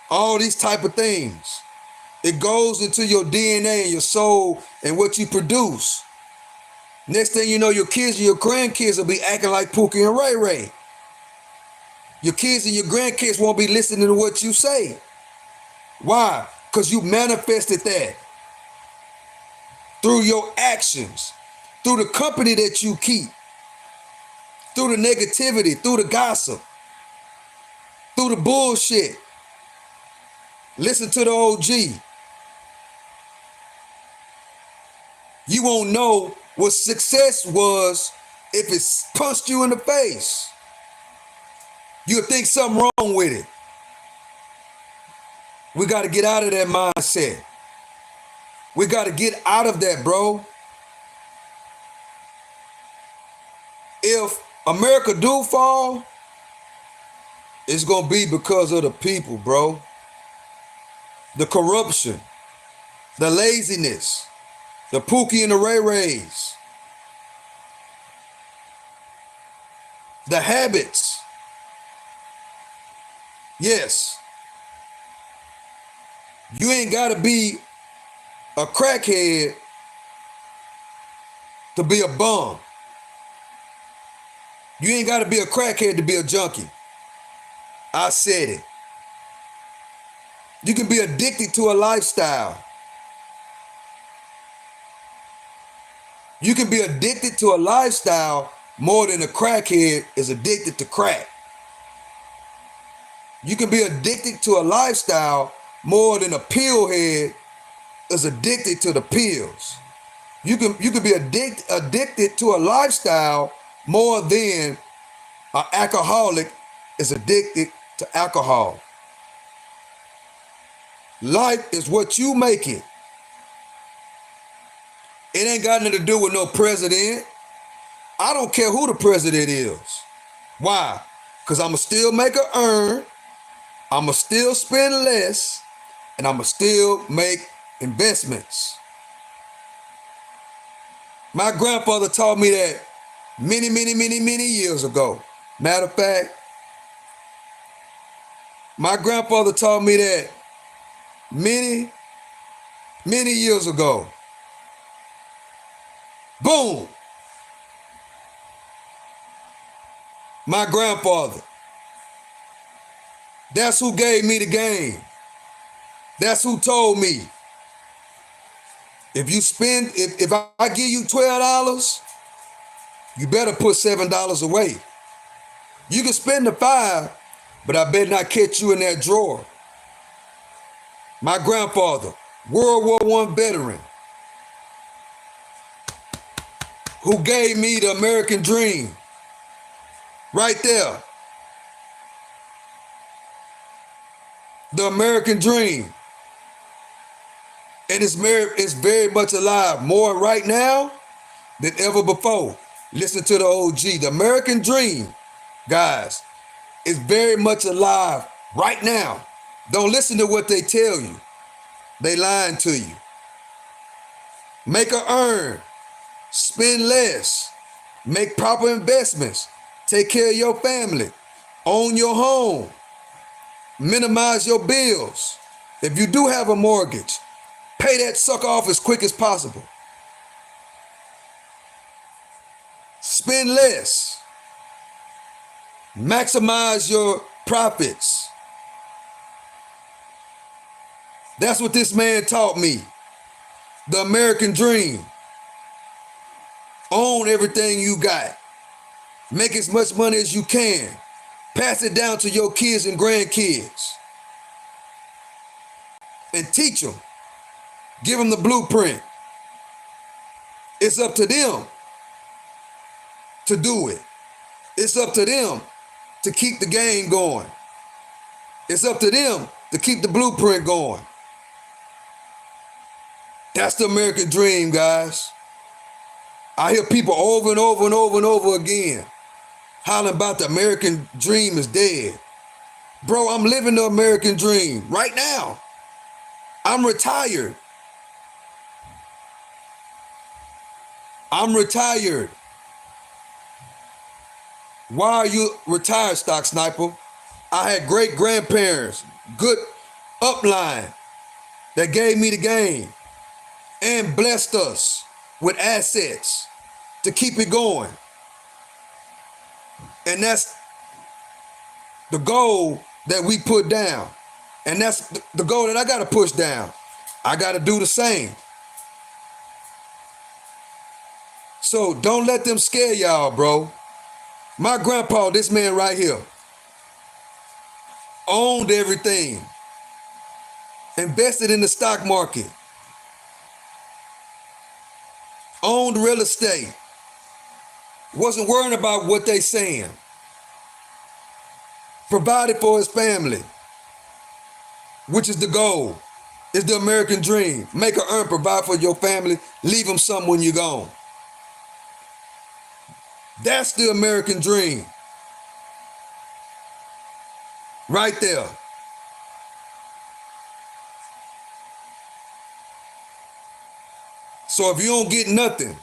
all these type of things. It goes into your DNA and your soul and what you produce. Next thing you know, your kids and your grandkids will be acting like Pookie and Ray Ray. Your kids and your grandkids won't be listening to what you say. Why? Because you manifested that through your actions, through the company that you keep, through the negativity, through the gossip, through the bullshit. Listen to the OG. You won't know what success was if it punched you in the face. You'll think something wrong with it. We got to get out of that mindset. We got to get out of that, bro. If America do fall, it's going to be because of the people, bro. The corruption, the laziness, the Pookie and the Ray Rays, the habits. Yes. You ain't got to be a crackhead to be a bum. You ain't got to be a crackhead to be a junkie. I said it. You can be addicted to a lifestyle. You can be addicted to a lifestyle more than a crackhead is addicted to crack. You can be addicted to a lifestyle more than a pill head is addicted to the pills. You can be addicted to a lifestyle more than an alcoholic is addicted to alcohol. Life is what you make it. It ain't got nothing to do with no president. I don't care who the president is. Why? Because I'ma still make a earn, I'ma still spend less, and I'ma still make investments. My grandfather taught me that many years ago. Matter of fact, my grandfather taught me that many years ago. Boom. My grandfather. That's who gave me the game. That's who told me, if you spend, if I give you $12, you better put $7 away. You can spend the $5, but I better not catch you in that drawer. My grandfather, World War I veteran, who gave me the American dream. Right there. The American dream. And it's very much alive, more right now than ever before. Listen to the OG. The American dream, guys, is very much alive right now. Don't listen to what they tell you. They lying to you. Make or earn. Spend less. Make proper investments. Take care of your family. Own your home. Minimize your bills. If you do have a mortgage, pay that sucker off as quick as possible. Spend less. Maximize your profits. That's what this man taught me. The American dream. Own everything you got. Make as much money as you can. Pass it down to your kids and grandkids. And teach them. Give them the blueprint. It's up to them to do it. It's up to them to keep the game going. It's up to them to keep the blueprint going. That's the American dream, guys. I hear people over and over and over and over again hollering about the American dream is dead. Bro, I'm living the American dream right now. I'm retired. I'm retired. Why are you retired, Stock Sniper? I had great grandparents, good upline that gave me the game and blessed us with assets to keep it going. And that's the goal that we put down. And that's the goal that I got to push down. I got to do the same. So don't let them scare y'all, bro. My grandpa, this man right here, owned everything, invested in the stock market, owned real estate, wasn't worrying about what they saying, provided for his family, which is the goal. It's the American dream. Make or earn, provide for your family, leave them something when you're gone. That's the American dream. Right there. So if you don't get nothing,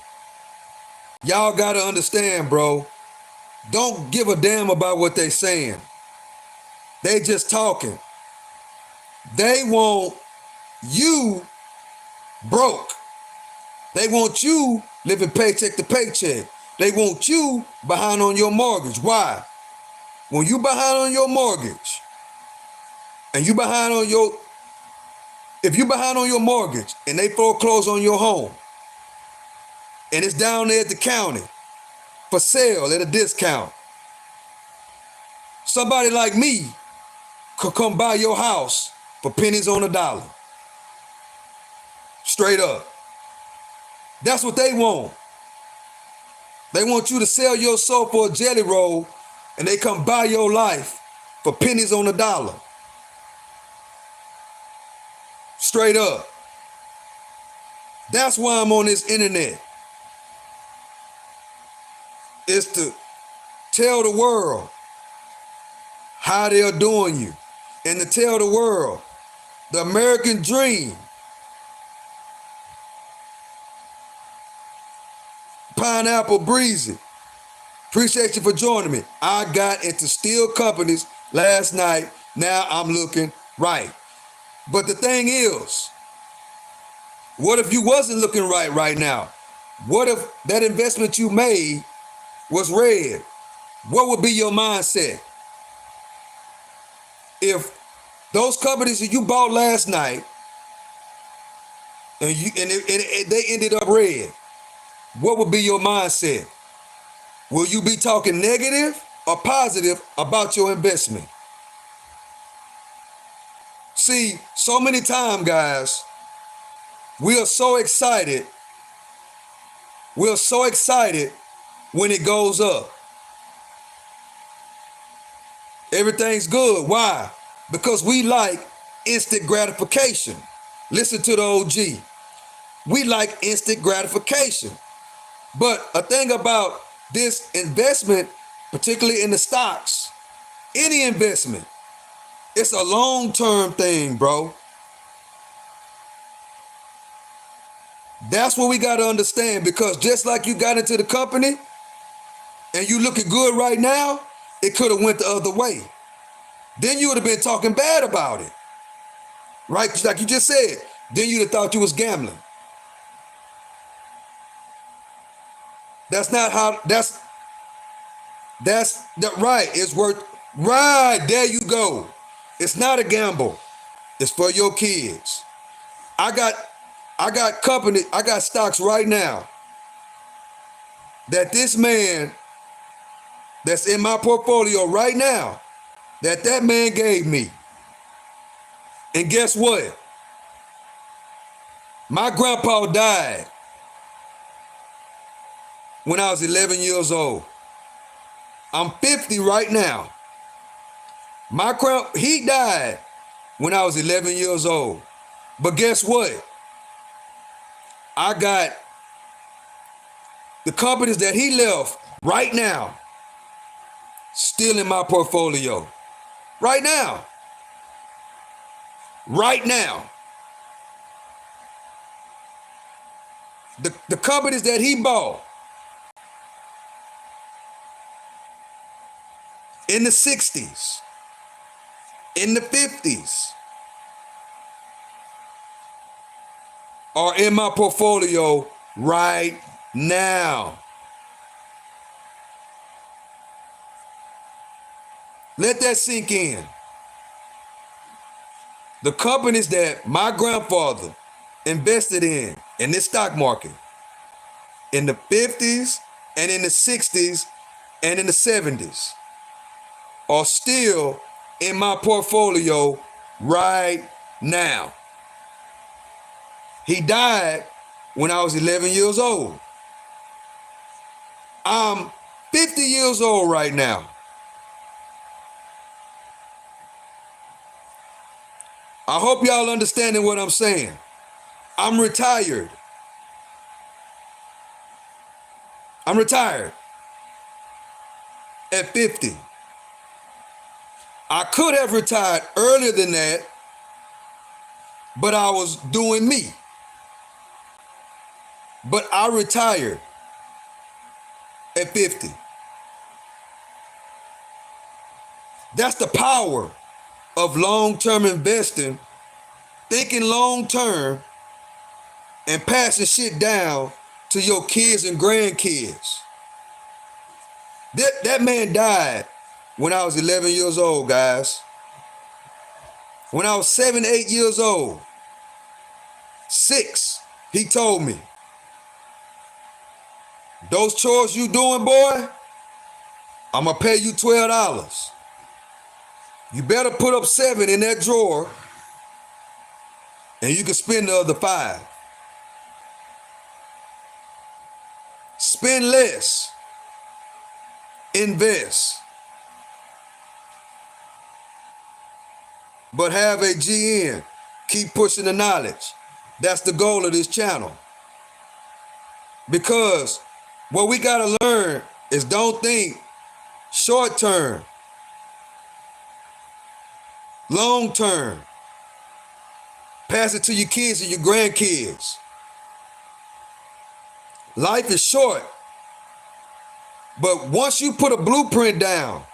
y'all gotta understand, bro. Don't give a damn about what they saying. They just talking. They want you broke. They want you living paycheck to paycheck. They want you behind on your mortgage. Why? When you behind on your mortgage, and you behind on your, if you behind on your mortgage and they foreclose on your home, and it's down there at the county for sale at a discount, somebody like me could come buy your house for pennies on a dollar. Straight up. That's what they want. They want you to sell your soul for a jelly roll, and they come buy your life for pennies on a dollar. Straight up. That's why I'm on this internet. It's to tell the world how they're doing you, and to tell the world the American dream. Pineapple Breezy, appreciate you for joining me. I got into steel companies last night. Now I'm looking right. But the thing is, what if you wasn't looking right now? What if that investment you made was red? What would be your mindset? If those companies that you bought last night and they ended up red, what would be your mindset? Will you be talking negative or positive about your investment? See, so many times, guys, we are so excited. We're so excited when it goes up. Everything's good. Why? Because we like instant gratification. Listen to the OG. We like instant gratification. But a thing about this investment, particularly in the stocks, any investment, it's a long-term thing, bro. That's what we got to understand, because just like you got into the company and you looking good right now, it could have went the other way. Then you would have been talking bad about it. Right? Like you just said. Then you'd have thought you was gambling. That's not how, that's that right. It's worth, right, there you go. It's not a gamble. It's for your kids. I got company, I got stocks right now that this man that's in my portfolio right now, that man gave me. And guess what? My grandpa died when I was 11 years old. I'm 50 right now. He died when I was 11 years old. But guess what? I got the companies that he left right now still in my portfolio. Right now. Right now. The companies that he bought in the 60s, in the 50s, are in my portfolio right now. Let that sink in. The companies that my grandfather invested in this stock market, in the 50s and in the 60s and in the 70s, are still in my portfolio right now. He died when I was 11 years old. I'm 50 years old right now. I hope y'all understanding what I'm saying. I'm retired. I'm retired at 50. I could have retired earlier than that, but I was doing me. But I retired at 50. That's the power of long-term investing, thinking long-term, and passing shit down to your kids and grandkids. That man died when I was 11 years old, guys. When I was 7, 8 years old, 6, he told me, those chores you doing, boy, I'm gonna pay you $12. You better put up 7 in that drawer, and you can spend the other 5. Spend less. Invest. But have a GN. Keep pushing the knowledge. That's the goal of this channel. Because what we gotta learn is don't think short term. Long term. Pass it to your kids and your grandkids. Life is short. But once you put a blueprint down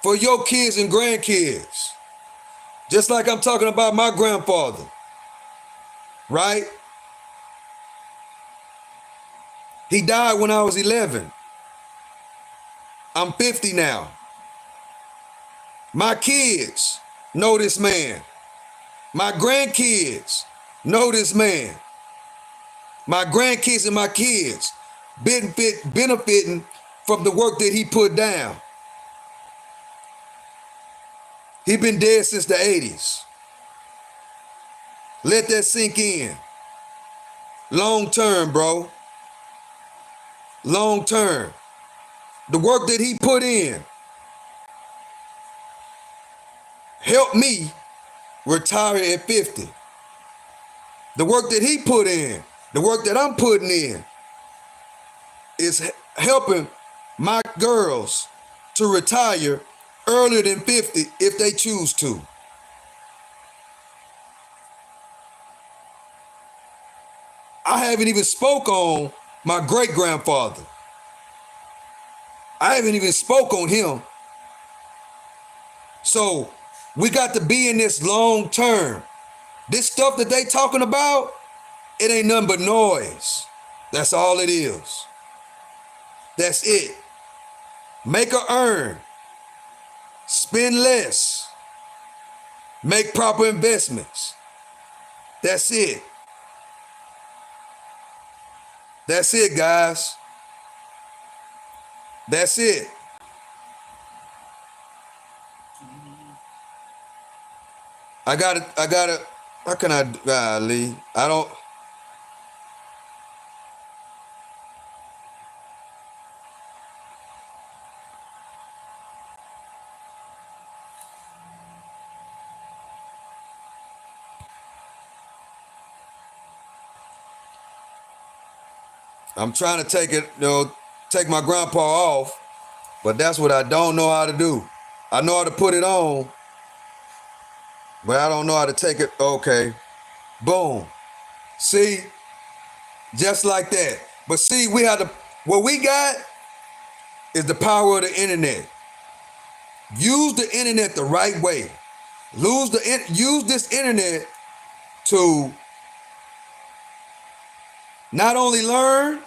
for your kids and grandkids, just like I'm talking about my grandfather, right? He died when I was 11. I'm 50 now. My kids know this man. My grandkids know this man. My grandkids and my kids benefiting from the work that he put down. He been dead since the 80s. Let that sink in. Long term, bro. Long term. The work that he put in helped me retire at 50. The work that he put in, the work that I'm putting in, is helping my girls to retire earlier than 50 if they choose to. I haven't even spoke on my great-grandfather. I haven't even spoke on him. So we got to be in this long term. This stuff that they talking about, it ain't nothing but noise. That's all it is. That's it. Make or earn. Spend less. Make proper investments. That's it. That's it, guys. That's it. I gotta, how can I, Lee? I'm trying to take my grandpa off, but that's what I don't know how to do. I know how to put it on, but I don't know how to take it. Okay, boom. See, just like that. But see, what we got is the power of the internet. Use the internet the right way. Use this internet to not only learn,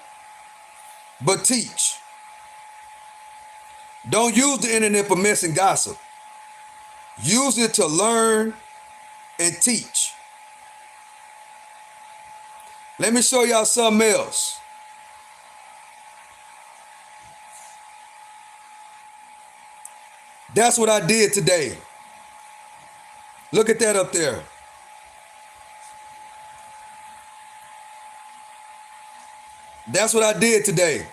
but teach. Don't use the internet for mess and gossip. Use it to learn and teach. Let me show y'all something else. That's what I did today. Look at that up there. That's what I did today.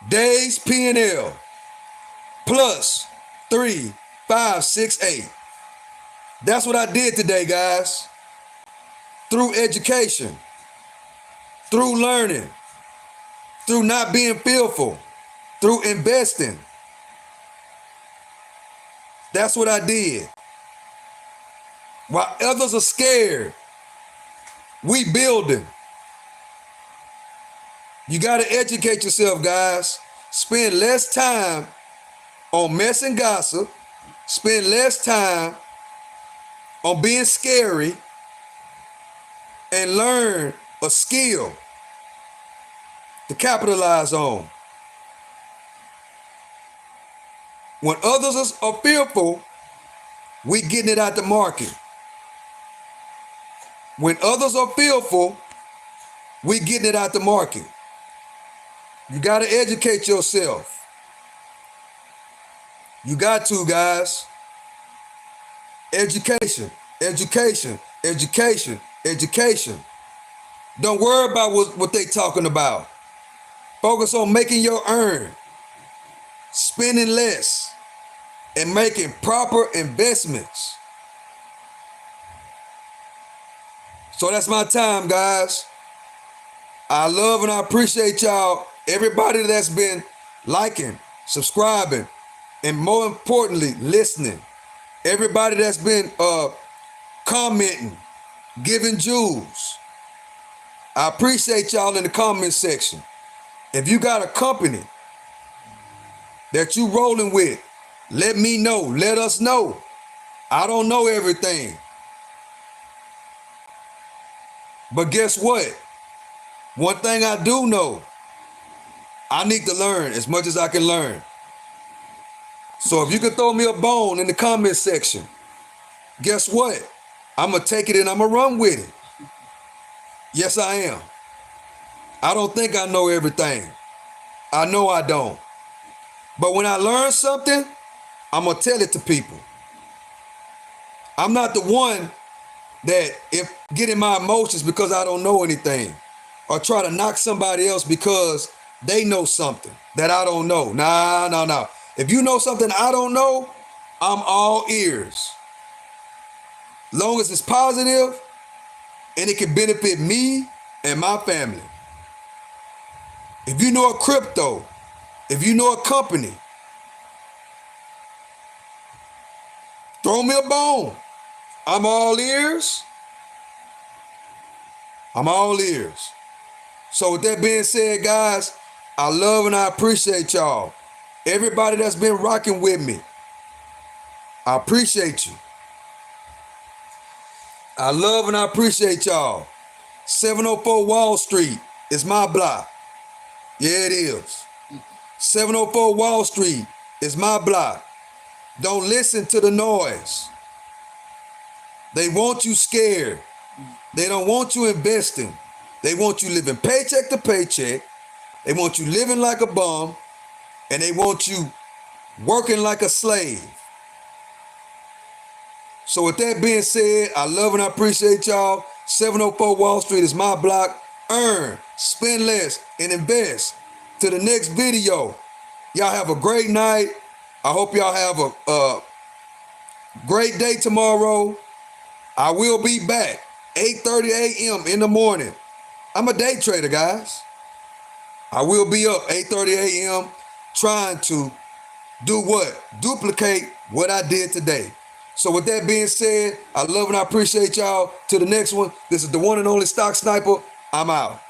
Days P&L plus 3, 5, 6, 8. That's what I did today, guys. Through education, through learning, through not being fearful, through investing. That's what I did. While others are scared, we building. You got to educate yourself, guys. Spend less time on mess and gossip. Spend less time on being scary and learn a skill to capitalize on. When others are fearful, we getting it out the market. When others are fearful, we getting it out the market. You got to educate yourself. You got to, guys. Education, education, education, education. Don't worry about what they talking about. Focus on making your earn, spending less, and making proper investments. So that's my time, guys. I love and I appreciate y'all, everybody that's been liking, subscribing, and more importantly, listening. Everybody that's been commenting, giving jewels. I appreciate y'all in the comment section. If you got a company that you rolling with, let me know. Let us know. I don't know everything. But guess what? One thing I do know, I need to learn as much as I can learn. So if you can throw me a bone in the comment section, guess what? I'm going to take it and I'm going to run with it. Yes, I am. I don't think I know everything. I know I don't. But when I learn something, I'm going to tell it to people. I'm not the one that if get in my emotions because I don't know anything or try to knock somebody else because they know something that I don't know. Nah. If you know something I don't know, I'm all ears. Long as it's positive and it can benefit me and my family. If you know a crypto, if you know a company, throw me a bone. I'm all ears. I'm all ears. So with that being said, guys, I love and I appreciate y'all. Everybody that's been rocking with me, I appreciate you. I love and I appreciate y'all. 704 Wall Street is my block. Yeah, it is. 704 Wall Street is my block. Don't listen to the noise. They want you scared. They don't want you investing. They want you living paycheck to paycheck. They want you living like a bum. And they want you working like a slave. So with that being said, I love and I appreciate y'all. 704 Wall Street is my block. Earn, spend less, and invest. To the next video. Y'all have a great night. I hope y'all have a great day tomorrow. I will be back 8:30 a.m. in the morning. I'm a day trader, guys. I will be up 8:30 a.m. trying to do what? Duplicate what I did today. So with that being said, I love and I appreciate y'all. To the next one, this is the one and only Stock Sniper. I'm out.